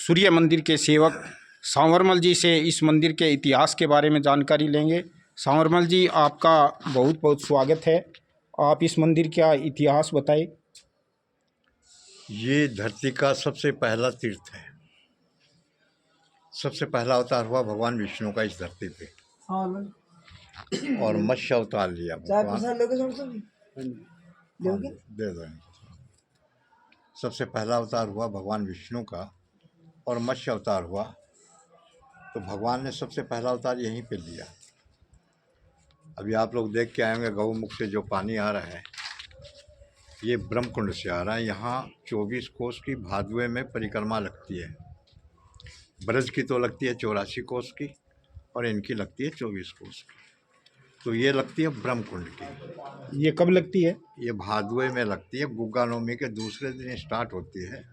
सूर्य मंदिर के सेवक सांवरमल जी से इस मंदिर के इतिहास के बारे में जानकारी लेंगे। सांवरमल जी, आपका बहुत बहुत स्वागत है। आप इस मंदिर का इतिहास बताएं। ये धरती का सबसे पहला तीर्थ है। सबसे पहला अवतार हुआ भगवान विष्णु का इस धरती पे, और मत्स्य अवतार लिया भगवान। दे दो। सबसे पहला अवतार हुआ भगवान विष्णु का और मत्स्य अवतार हुआ, तो भगवान ने सबसे पहला अवतार यहीं पे लिया। अभी आप लोग देख के आएंगे गौमुख से जो पानी आ रहा है, ये ब्रह्मकुंड से आ रहा है। यहाँ 24 कोस की भादवे में परिक्रमा लगती है। ब्रज की तो लगती है 84 कोस की, और इनकी लगती है 24 कोस की। तो ये लगती है ब्रह्मकुंड की। ये कब लगती है? ये भादवे में लगती है। गुग्गा नवमी के दूसरे दिन स्टार्ट होती है।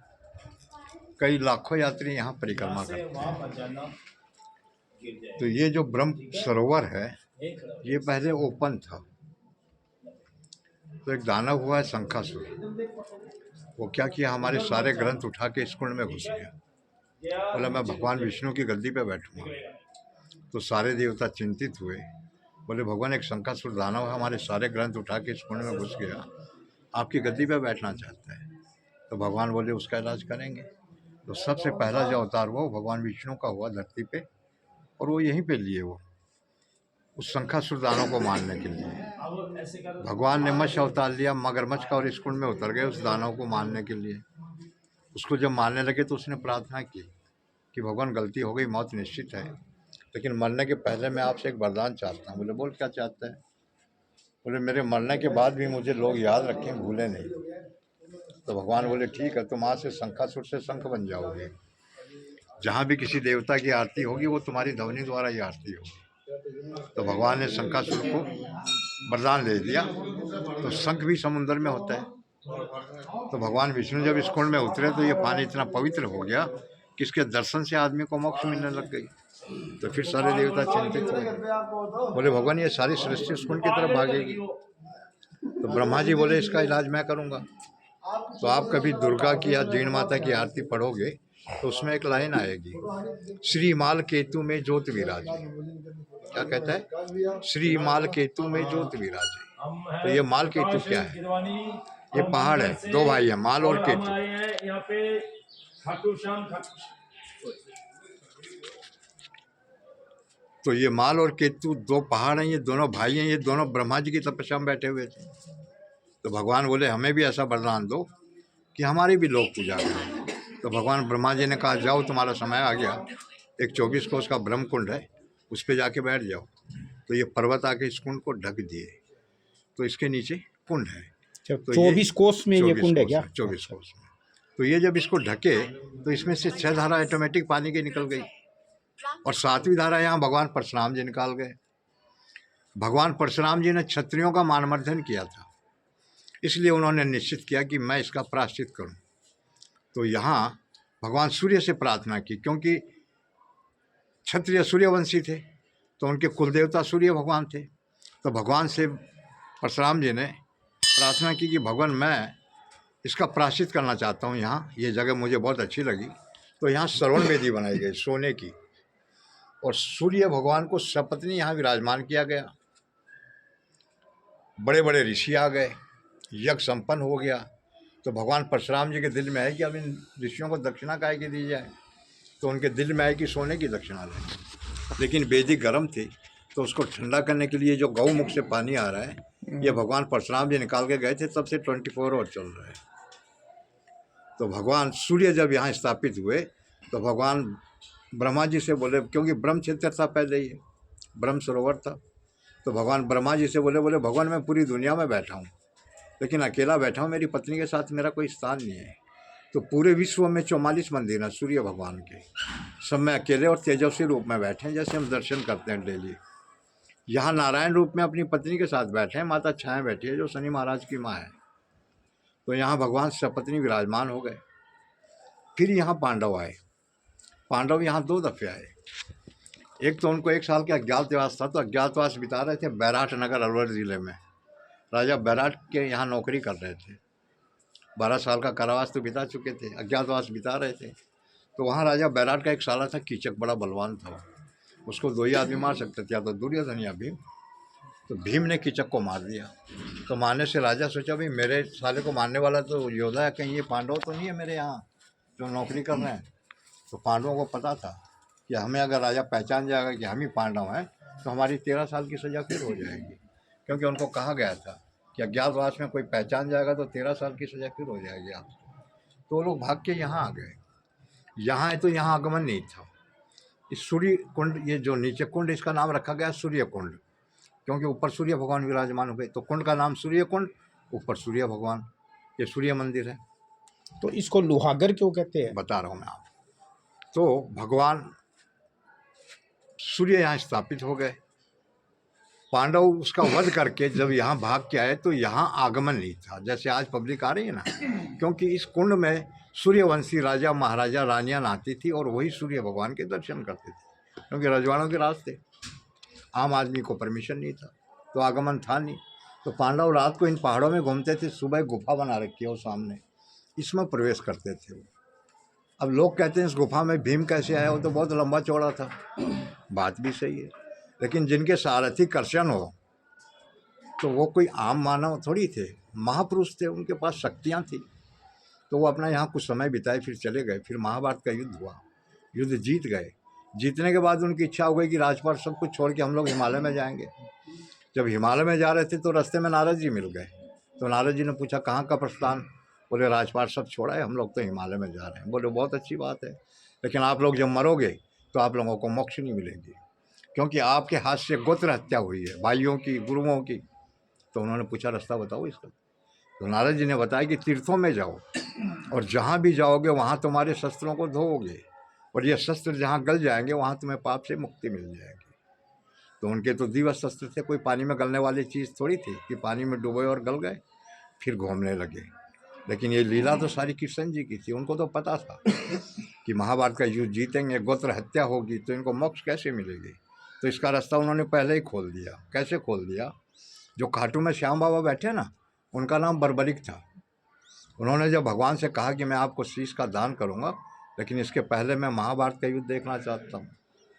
कई लाखों यात्री यहाँ परिक्रमा करते हैं। तो ये जो ब्रह्म सरोवर है, ये पहले ओपन था। तो एक दानव हुआ है शंखासुर, वो क्या किया, हमारे सारे ग्रंथ उठा के इस कुंड में घुस गया। बोला मैं भगवान विष्णु की गद्दी पे बैठूंगा। तो सारे देवता चिंतित हुए, बोले भगवान एक शंखासुर दानव है, हमारे सारे ग्रंथ उठा के इस कुंड में घुस गया, आपकी गद्दी पे बैठना चाहता है। तो भगवान बोले उसका इलाज करेंगे। तो सबसे पहला जो अवतार हुआ वो भगवान विष्णु का हुआ धरती पे, और वो यहीं पे लिए वो उस शंखासुर दानव को मारने के लिए। भगवान ने मत्स्य अवतार लिया मगरमच्छ का, और इस कुंड में उतर गए उस दानव को मारने के लिए। उसको जब मारने लगे तो उसने प्रार्थना की कि भगवान गलती हो गई, मौत निश्चित है, लेकिन मरने के पहले मैं आपसे एक वरदान चाहता हूँ। बोले बोल क्या चाहता है? बोले मेरे मरने के बाद भी मुझे लोग याद रखें, भूले नहीं। तो भगवान बोले ठीक है, तुम आज से शंखासुर से शंख बन जाओगे। जहाँ भी किसी देवता की आरती होगी वो तुम्हारी ध्वनि द्वारा ही आरती होगी। तो भगवान ने शंखासुर को वरदान दे दिया। तो शंख भी समुद्र में होता है। तो भगवान विष्णु जब इस कुंड में उतरे तो ये पानी इतना पवित्र हो गया कि इसके दर्शन से आदमी को मोक्ष मिलने लग गई। तो फिर सारे देवता चिंतित हुए, बोले भगवान ये सारी सृष्टि उस कुंड की तरफ भागेगी। तो ब्रह्मा जी बोले इसका इलाज मैं करूँगा। तो आप कभी दुर्गा की या जीण माता की आरती पढ़ोगे तो उसमें एक लाइन आएगी, श्री माल केतु में ज्योत विराजे। क्या कहता है? श्री माल केतु में ज्योत विराजे। तो ये माल केतु क्या है? ये पहाड़ है, दो भाई है, माल और केतु। यहाँ पे तो ये माल और केतु दो पहाड़ हैं, ये दोनों भाई हैं, ये दोनों ब्रह्मा जी की तपस्या में बैठे हुए थे। तो भगवान बोले हमें भी ऐसा वरदान दो कि हमारी भी लोग पूजा करें। तो भगवान ब्रह्मा जी ने कहा जाओ तुम्हारा समय आ गया, एक 24 कोस का ब्रह्म कुंड है, उस पर जाके बैठ जाओ। तो ये पर्वत आके इस कुंड को ढक दिए। तो इसके नीचे कुंड है। तो 24 कोस में ये कुंड है क्या? 24 कोस में। तो ये जब इसको ढके तो इसमें से 6 धारा ऑटोमेटिक पानी की निकल गई, और 7वीं धारा यहाँ भगवान परशुराम जी निकाल गए। भगवान परशुराम जी ने क्षत्रियों का मानमर्दन किया था, इसलिए उन्होंने निश्चित किया कि मैं इसका प्रायश्चित करूं। तो यहाँ भगवान सूर्य से प्रार्थना की, क्योंकि क्षत्रिय सूर्यवंशी थे तो उनके कुल देवता सूर्य भगवान थे। तो भगवान से परशुराम जी ने प्रार्थना की कि भगवान मैं इसका प्रायश्चित करना चाहता हूँ। यहाँ ये जगह मुझे बहुत अच्छी लगी। तो यहाँ श्रवण वेदी बनाई गई सोने की, और सूर्य भगवान को सपत्नी यहाँ विराजमान किया गया। बड़े बड़े ऋषि आ गए, यज्ञ संपन्न हो गया। तो भगवान परशुराम जी के दिल में है कि अब इन ऋषियों को दक्षिणा काहे की दी जाए। तो उनके दिल में है कि सोने की दक्षिणा लें, लेकिन वेदी गर्म थी। तो उसको ठंडा करने के लिए जो गौमुख से पानी आ रहा है, ये भगवान परशुराम जी निकाल के गए थे, तब से 24 आवर चल रहा है। तो भगवान सूर्य जब यहाँ स्थापित हुए तो भगवान ब्रह्मा जी से बोले, क्योंकि ब्रह्म क्षेत्र था पहले ही, ब्रह्म सरोवर था। तो भगवान ब्रह्मा जी से बोले भगवान मैं पूरी दुनिया में बैठा हूँ, लेकिन अकेला बैठा हूँ, मेरी पत्नी के साथ मेरा कोई स्थान नहीं है। तो पूरे विश्व में 44 मंदिर हैं सूर्य भगवान के, सब में अकेले और तेजस्वी रूप में बैठे हैं, जैसे हम दर्शन करते हैं डेली। यहाँ नारायण रूप में अपनी पत्नी के साथ बैठे हैं, माता छाया बैठी है जो शनि महाराज की माँ है। तो यहाँ भगवान सपत्नी विराजमान हो गए। फिर यहाँ पांडव आए। पांडव यहाँ 2 दफ़े आए। एक तो उनको 1 साल का अज्ञातवास था, तो अज्ञातवास बिता रहे थे बैराट नगर अलवर ज़िले में। राजा बैराट के यहाँ नौकरी कर रहे थे। 12 साल का कारावास तो बिता चुके थे, अज्ञातवास बिता रहे थे। तो वहाँ राजा बैराट का एक साला था कीचक, बड़ा बलवान था। उसको 2 ही आदमी मार सकते थे, या तो दुर्योधन या भीम। तो भीम ने कीचक को मार दिया। तो मारने से राजा सोचा भाई मेरे साले को मारने वाला तो योद्धा है, कहीं ये पांडव तो नहीं है मेरे यहाँ जो नौकरी कर रहे हैं। तो पांडवों को पता था कि हमें अगर राजा पहचान जाएगा कि हम ही पांडव हैं तो हमारी 13 साल की सज़ा फिर हो जाएगी, क्योंकि उनको कहा गया था कि अज्ञातवास में कोई पहचान जाएगा तो 13 साल की सज़ा फिर हो जाएगी आप। तो वो लोग भाग के यहाँ आ गए। यहाँ है तो यहाँ आगमन नहीं था। इस सूर्य कुंड, ये जो नीचे कुंड, इसका नाम रखा गया सूर्य कुंड, क्योंकि ऊपर सूर्य भगवान विराजमान हुए। तो कुंड का नाम सूर्य कुंड, ऊपर सूर्य भगवान, ये सूर्य मंदिर है। तो इसको लोहागर क्यों कहते हैं? बता रहा हूँ मैं आपको। तो भगवान सूर्य यहाँ स्थापित हो गए। पांडव उसका वध करके जब यहाँ भाग के आए तो यहाँ आगमन नहीं था, जैसे आज पब्लिक आ रही है ना, क्योंकि इस कुंड में सूर्यवंशी राजा महाराजा रानियाँ नहाती थी और वही सूर्य भगवान के दर्शन करते थे, क्योंकि रजवाड़ों के रास्ते आम आदमी को परमिशन नहीं था, तो आगमन था नहीं। तो पांडव रात को इन पहाड़ों में घूमते थे, सुबह गुफा बना रखी है वो सामने, इसमें प्रवेश करते थे वो। अब लोग कहते हैं इस गुफा में भीम कैसे आया, वो तो बहुत लंबा चौड़ा था। बात भी सही है, लेकिन जिनके सारथी कर्षण हो तो वो कोई आम मानव थोड़ी थे, महापुरुष थे, उनके पास शक्तियाँ थी। तो वो अपना यहाँ कुछ समय बिताए, फिर चले गए। फिर महाभारत का युद्ध हुआ, युद्ध जीत गए। जीतने के बाद उनकी इच्छा हो गई कि राजपाट सब कुछ छोड़ के हम लोग हिमालय में जाएंगे। जब हिमालय में जा रहे थे तो रास्ते में नारद जी मिल गए। तो नारद जी ने पूछा कहाँ का प्रस्थान? बोले राजपाट सब छोड़ा है, हम लोग तो हिमालय में जा रहे हैं। बोले बहुत अच्छी बात है, लेकिन आप लोग जब मरोगे तो आप लोगों को मोक्ष नहीं मिलेगी, क्योंकि आपके हाथ से गोत्र हत्या हुई है, भाइयों की, गुरुओं की। तो उन्होंने पूछा रास्ता बताओ इसका। तो नारद जी ने बताया कि तीर्थों में जाओ और जहाँ भी जाओगे वहाँ तुम्हारे शस्त्रों को धोओगे, और ये शस्त्र जहाँ गल जाएंगे वहाँ तुम्हें पाप से मुक्ति मिल जाएगी। तो उनके तो दिव्य शस्त्र थे, कोई पानी में गलने वाली चीज़ थोड़ी थी कि पानी में डूबे और गल गए फिर घूमने लगे। लेकिन ये लीला तो सारी कृष्ण जी की थी। उनको तो पता था कि महाभारत का युद्ध जीतेंगे, गोत्र हत्या होगी, तो इनको मोक्ष कैसे मिलेगी। तो इसका रास्ता उन्होंने पहले ही खोल दिया। कैसे खोल दिया? जो खाटू में श्याम बाबा बैठे ना, उनका नाम बर्बरिक था। उन्होंने जब भगवान से कहा कि मैं आपको शीश का दान करूंगा, लेकिन इसके पहले मैं महाभारत का युद्ध देखना चाहता हूँ,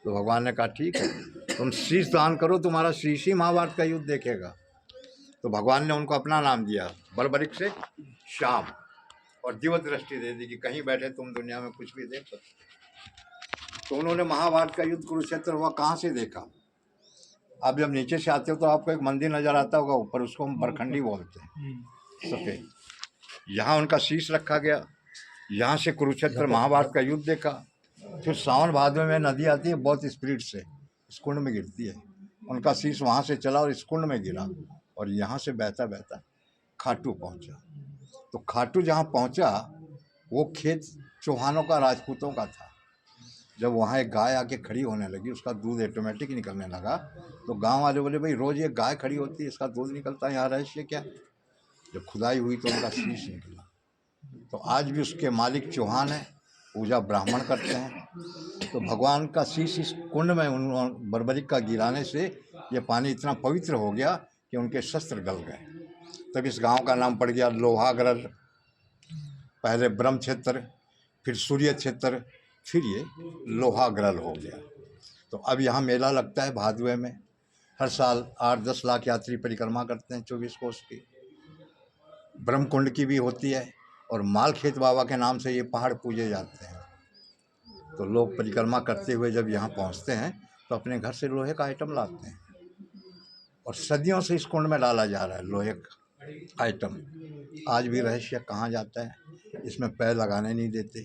तो भगवान ने कहा ठीक है, तुम शीश दान करो, तुम्हारा शीश ही महाभारत का युद्ध देखेगा। तो भगवान ने उनको अपना नाम दिया, बर्बरिक से श्याम, और दिव्य दृष्टि दे दी कि कहीं बैठे तुम दुनिया में कुछ भी देख सकते। तो उन्होंने महाभारत का युद्ध कुरुक्षेत्र हुआ कहाँ से देखा? आप जब नीचे से आते हो तो आपको एक मंदिर नजर आता होगा ऊपर, उसको हम बरखंडी बोलते हैं, सफेद। यहाँ उनका शीश रखा गया, यहाँ से कुरुक्षेत्र महाभारत का युद्ध देखा। फिर सावन भादव में नदी आती है, बहुत स्पीड से इस कुंड में गिरती है। उनका शीश वहाँ से चला और इस कुंड में गिरा, और यहाँ से बहता बहता खाटू पहुँचा। तो खाटू जहाँ पहुँचा वो खेत चौहानों का, राजपूतों का था। जब वहाँ एक गाय आके खड़ी होने लगी, उसका दूध ऑटोमेटिक निकलने लगा, तो गांव वाले बोले भाई रोज़ एक गाय खड़ी होती है, इसका दूध निकलता है, यहाँ रहस्य क्या? जब खुदाई हुई तो उनका शीश निकला। तो आज भी उसके मालिक चौहान है, पूजा ब्राह्मण करते हैं। तो भगवान का शीश इस कुंड में उन बर्बरिक का गिराने से ये पानी इतना पवित्र हो गया कि उनके शस्त्र गल गए। तब इस गांव का नाम पड़ गया लोहागरल। पहले ब्रह्म क्षेत्र, फिर सूर्य क्षेत्र, फिर ये लोहागरल हो गया। तो अब यहाँ मेला लगता है भादवे में। हर साल 8-10 लाख यात्री परिक्रमा करते हैं 24 कोस की। ब्रह्मकुंड की भी होती है, और मालखेत बाबा के नाम से ये पहाड़ पूजे जाते हैं। तो लोग परिक्रमा करते हुए जब यहाँ पहुँचते हैं तो अपने घर से लोहे का आइटम लाते हैं, और सदियों से इस कुंड में डाला जा रहा है लोहे का आइटम। आज भी रहस्य कहाँ जाता है, इसमें पैर लगाने नहीं देते,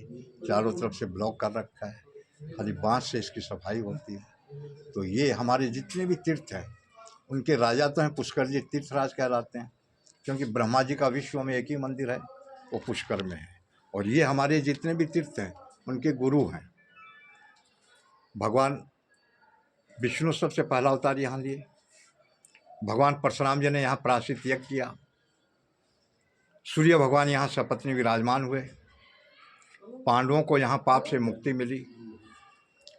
चारों तरफ से ब्लॉक कर रखा है, खाली बांस से इसकी सफाई होती है। तो ये हमारे जितने भी तीर्थ हैं, उनके राजा तो हैं पुष्कर जी, तीर्थराज कहलाते हैं, क्योंकि ब्रह्मा जी का विश्व में एक ही मंदिर है, वो पुष्कर में है। और ये हमारे जितने भी तीर्थ हैं उनके गुरु हैं। भगवान विष्णु सबसे पहला अवतार यहाँ लिए। भगवान परशुराम जी ने यहाँ प्रायश्चित यज्ञ किया। सूर्य भगवान यहाँ सपत्नी विराजमान हुए। पांडवों को यहाँ पाप से मुक्ति मिली।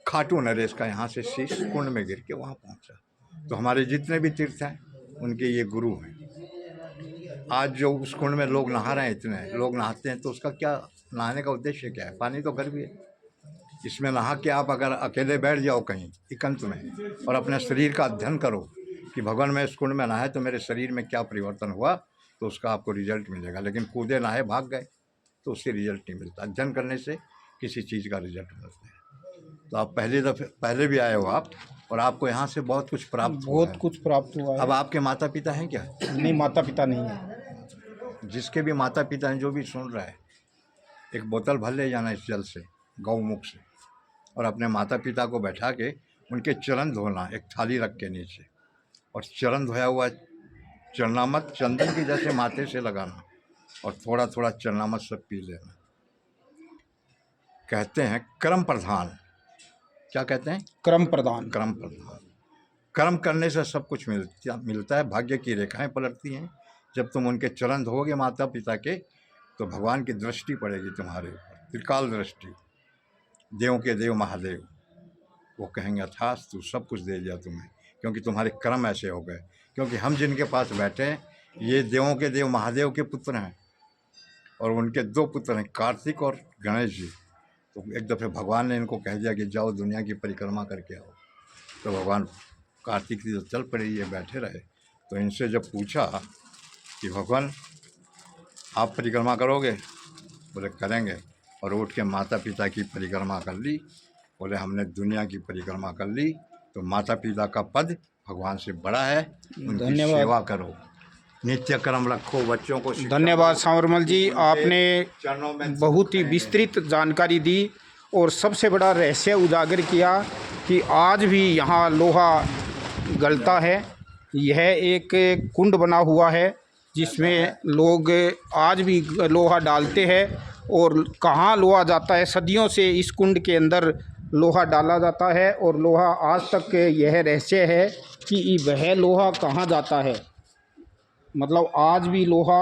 खाटू नरेश का यहाँ से शीश कुंड में गिर के वहाँ पहुँचा। तो हमारे जितने भी तीर्थ हैं उनके ये गुरु हैं। आज जो उस कुंड में लोग नहा रहे हैं, इतने लोग नहाते हैं, तो उसका क्या, नहाने का उद्देश्य क्या है? पानी तो गर्म है, इसमें नहा के आप अगर अकेले बैठ जाओ कहीं एकांत में और अपने शरीर का अध्ययन करो कि भगवान मैं इस कुंड में नहाए तो मेरे शरीर में क्या परिवर्तन हुआ, तो उसका आपको रिजल्ट मिलेगा। लेकिन कूदे नहाए भाग गए तो उससे रिजल्ट नहीं मिलता। अध्ययन करने से किसी चीज़ का रिजल्ट मिलता है। तो आप पहले भी आए हो आप, और आपको यहाँ से बहुत कुछ प्राप्त हुआ बहुत है। कुछ प्राप्त हुआ है। अब आपके माता पिता हैं क्या? नहीं, माता पिता नहीं है। जिसके भी माता पिता हैं, जो भी सुन रहा है, एक बोतल भर ले जाना इस जल से, गौमुख से, और अपने माता पिता को बैठा के उनके चरण धोना, एक थाली रख के नीचे, और चरण धोया हुआ चरणामृत चंदन की जैसे माथे से लगाना और थोड़ा थोड़ा चरणामृत सब पी लेना। कहते हैं कर्म प्रधान, क्या कहते हैं? कर्म प्रदान। कर्म प्रधान। कर्म करने से सब कुछ मिलता है। भाग्य की रेखाएं पलटती हैं। जब तुम उनके चरण धोगे माता पिता के, तो भगवान की दृष्टि पड़ेगी तुम्हारे ऊपर, त्रिकाल दृष्टि। देवों के देव महादेव वो कहेंगे अथास्तु, सब कुछ दे दिया तुम्हें, क्योंकि तुम्हारे कर्म ऐसे हो गए। क्योंकि हम जिनके पास बैठे हैं ये देवों के देव महादेव के पुत्र हैं, और उनके 2 पुत्र हैं, कार्तिक और गणेश जी। तो एक दफ़े भगवान ने इनको कह दिया कि जाओ दुनिया की परिक्रमा करके आओ। तो भगवान कार्तिक जी तो चल पड़े, ये बैठे रहे। तो इनसे जब पूछा कि भगवान आप परिक्रमा करोगे? बोले करेंगे। और उठ के माता पिता की परिक्रमा कर ली। बोले हमने दुनिया की परिक्रमा कर ली। तो माता पिता का पद भगवान से बड़ा है, उनकी धन्यवाद। सेवा करो, नित्य कर्म रखो, बच्चों को शिक्षा धन्यवाद दो। सांवरमल जी, आपने चरणों में बहुत ही विस्तृत जानकारी दी और सबसे बड़ा रहस्य उजागर किया कि आज भी यहाँ लोहा गलता है। यह एक कुंड बना हुआ है जिसमें लोग आज भी लोहा डालते हैं, और कहाँ लोहा जाता है, सदियों से इस कुंड के अंदर लोहा डाला जाता है, और लोहा आज तक यह रहस्य है कि वह लोहा कहाँ जाता है। मतलब आज भी लोहा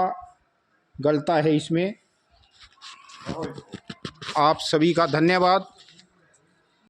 गलता है इसमें। आप सभी का धन्यवाद।